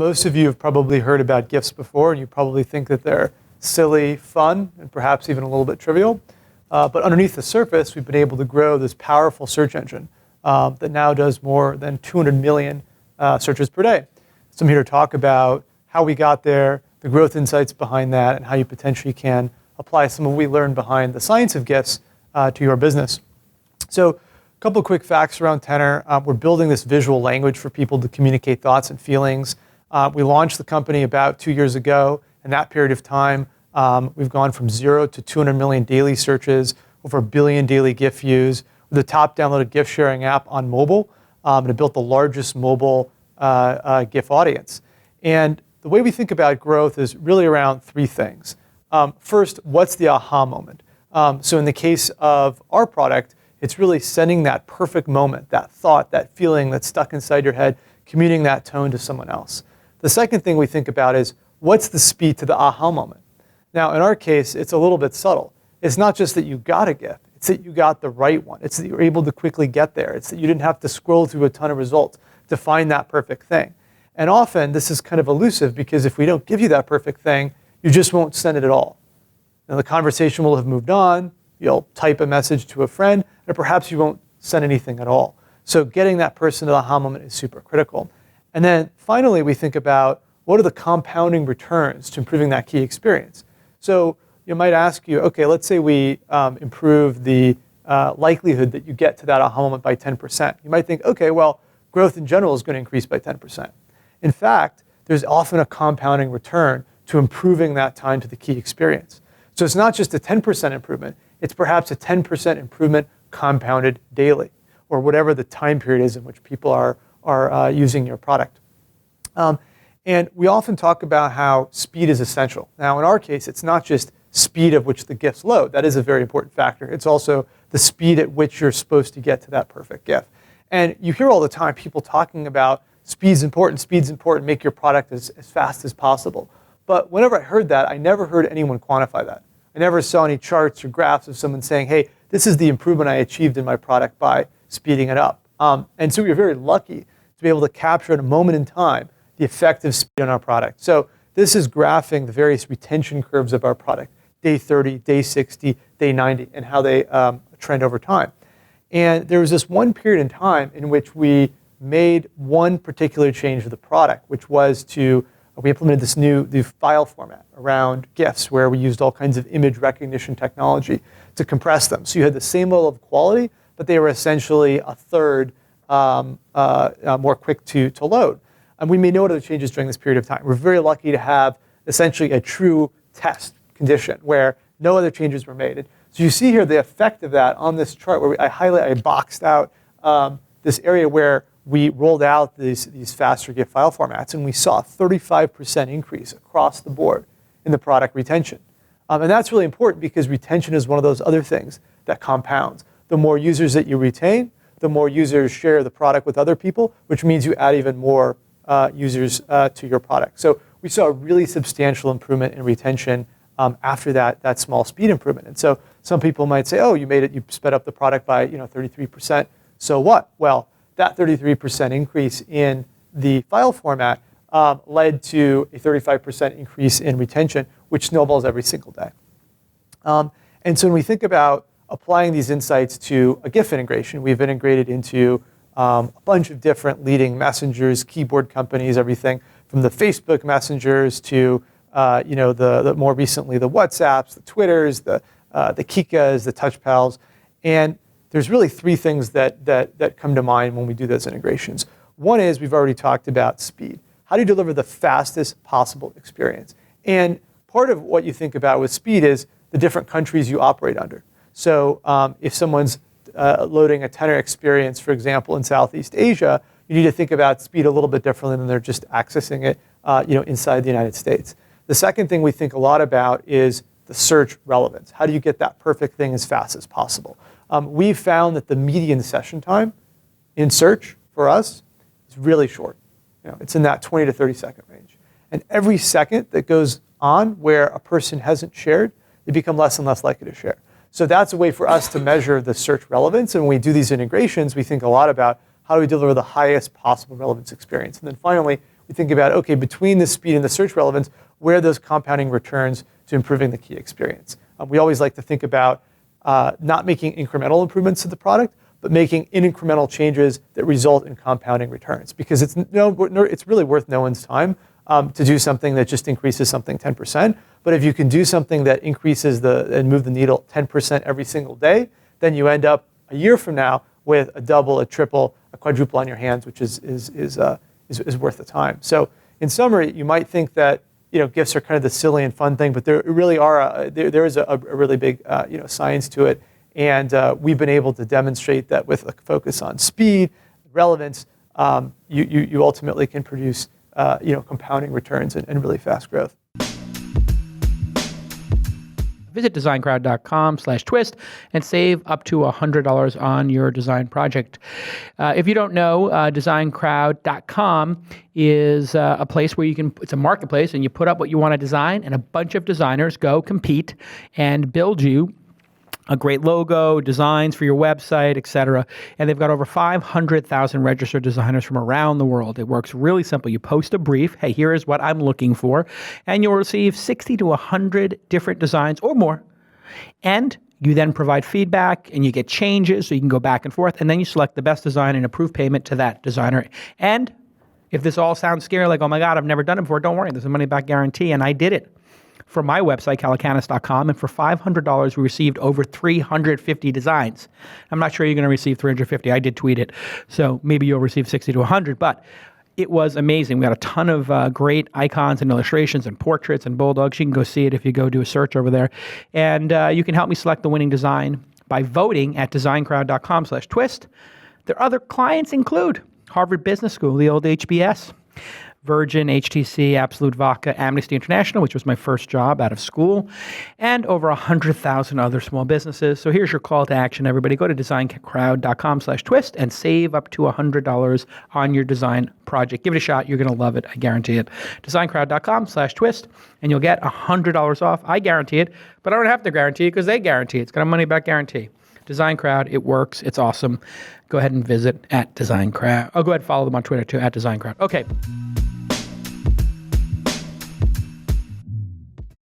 Most of you have probably heard about GIFs before, and you probably think that they're silly, fun, and perhaps even a little bit trivial. But underneath the surface, we've been able to grow this powerful search engine that now does more than 200 million searches per day. So I'm here to talk about how we got there, the growth insights behind that, and how you potentially can apply some of what we learned behind the science of GIFs to your business. So a couple of quick facts around Tenor. We're building this visual language for people to communicate thoughts and feelings. We launched the company about 2 years ago. In that period of time, we've gone from 0 to 200 million daily searches, over 1 billion daily GIF views. We're the top downloaded GIF sharing app on mobile, and it built the largest mobile GIF audience. And the way we think about growth is really around three things. First, what's the aha moment? So in the case of our product, it's really sending that perfect moment, that thought, that feeling that's stuck inside your head, commuting that tone to someone else. The second thing we think about is what's the speed to the aha moment? Now, in our case, it's a little bit subtle. It's not just that you got a GIF, it's that you got the right one. It's that you're able to quickly get there. It's that you didn't have to scroll through a ton of results to find that perfect thing. And often, this is kind of elusive because if we don't give you that perfect thing, you just won't send it at all. Now, the conversation will have moved on, you'll type a message to a friend, or perhaps you won't send anything at all. So getting that person to the aha moment is super critical. And then finally, we think about what are the compounding returns to improving that key experience. So you might ask you, okay, let's say we improve the likelihood that you get to that aha moment by 10%. You might think, okay, well, growth in general is going to increase by 10%. In fact, there's often a compounding return to improving that time to the key experience. So it's not just a 10% improvement, it's perhaps a 10% improvement compounded daily, or whatever the time period is in which people are using your product. And we often talk about how speed is essential. Now, in our case, it's not just speed at which the GIFs load. That is a very important factor. It's also the speed at which you're supposed to get to that perfect GIF. And you hear all the time people talking about speed's important, make your product as fast as possible. But whenever I heard that, I never heard anyone quantify that. I never saw any charts or graphs of someone saying, hey, this is the improvement I achieved in my product by speeding it up. And so we were very lucky to be able to capture at a moment in time the effective speed on our product. So this is graphing the various retention curves of our product, day 30, day 60, day 90, and how they trend over time. And there was this one period in time in which we made one particular change to the product, which was we implemented this new file format around GIFs where we used all kinds of image recognition technology to compress them. So you had the same level of quality, but they were essentially a third more quick to load. And we made no other changes during this period of time. We're very lucky to have essentially a true test condition where no other changes were made. And so you see here the effect of that on this chart where I boxed out this area where we rolled out these faster GIF file formats, and we saw a 35% increase across the board in the product retention. And that's really important because retention is one of those other things that compounds. The more users that you retain, the more users share the product with other people, which means you add even more users to your product. So we saw a really substantial improvement in retention after that small speed improvement. And so some people might say, oh, you sped up the product by 33%. So what? Well, that 33% increase in the file format led to a 35% increase in retention, which snowballs every single day. And so when we think about applying these insights to a GIF integration, we've integrated into a bunch of different leading messengers, keyboard companies, everything from the Facebook messengers to the more recently the WhatsApps, the Twitters, the Kikas, the TouchPals, and there's really three things that come to mind when we do those integrations. One is we've already talked about speed. How do you deliver the fastest possible experience? And part of what you think about with speed is the different countries you operate under. So if someone's loading a Tenor experience, for example, in Southeast Asia, you need to think about speed a little bit differently than they're just accessing it inside the United States. The second thing we think a lot about is the search relevance. How do you get that perfect thing as fast as possible? We've found that the median session time in search for us is really short. It's in that 20 to 30 second range. And every second that goes on where a person hasn't shared, they become less and less likely to share. So that's a way for us to measure the search relevance. And when we do these integrations, we think a lot about how do we deliver the highest possible relevance experience. And then finally, we you think about, okay, between the speed and the search relevance, where are those compounding returns to improving the key experience? We always like to think about not making incremental improvements to the product, but making incremental changes that result in compounding returns. Because it's really worth no one's time to do something that just increases something 10%. But if you can do something that increases and move the needle 10% every single day, then you end up a year from now with a double, a triple, a quadruple on your hands, which is worth the time. So in summary, you might think that GIFs are kind of the silly and fun thing, but there really are there is a really big science to it, and we've been able to demonstrate that with a focus on speed, relevance, you ultimately can produce compounding returns and really fast growth. Visit designcrowd.com/twist and save up to $100 on your design project. If you don't know, designcrowd.com is a place where it's a marketplace, and you put up what you want to design, and a bunch of designers go compete and build you a great logo, designs for your website, etc. And they've got over 500,000 registered designers from around the world. It works really simple. You post a brief. Hey, here is what I'm looking for. And you'll receive 60 to 100 different designs or more. And you then provide feedback, and you get changes, so you can go back and forth. And then you select the best design and approve payment to that designer. And if this all sounds scary, like, oh my God, I've never done it before, don't worry. There's a money-back guarantee. And I did it for my website, calacanis.com, and for $500, we received over 350 designs. I'm not sure you're going to receive 350. I did tweet it, so maybe you'll receive 60 to 100, but it was amazing. We got a ton of great icons and illustrations and portraits and bulldogs. You can go see it if you go do a search over there. And you can help me select the winning design by voting at designcrowd.com/twist. Their other clients include Harvard Business School, the old HBS, Virgin, HTC, Absolute Vodka, Amnesty International, which was my first job out of school, and over 100,000 other small businesses. So here's your call to action, everybody. Go to designcrowd.com/twist and save up to $100 on your design project. Give it a shot. You're going to love it. I guarantee it. Designcrowd.com/twist, and you'll get $100 off. I guarantee it, but I don't have to guarantee it because they guarantee it. It's got a money-back guarantee. Design Crowd, it works. It's awesome. Go ahead and visit at Design Crowd. Oh, go ahead and follow them on Twitter too, at Design Crowd. Okay.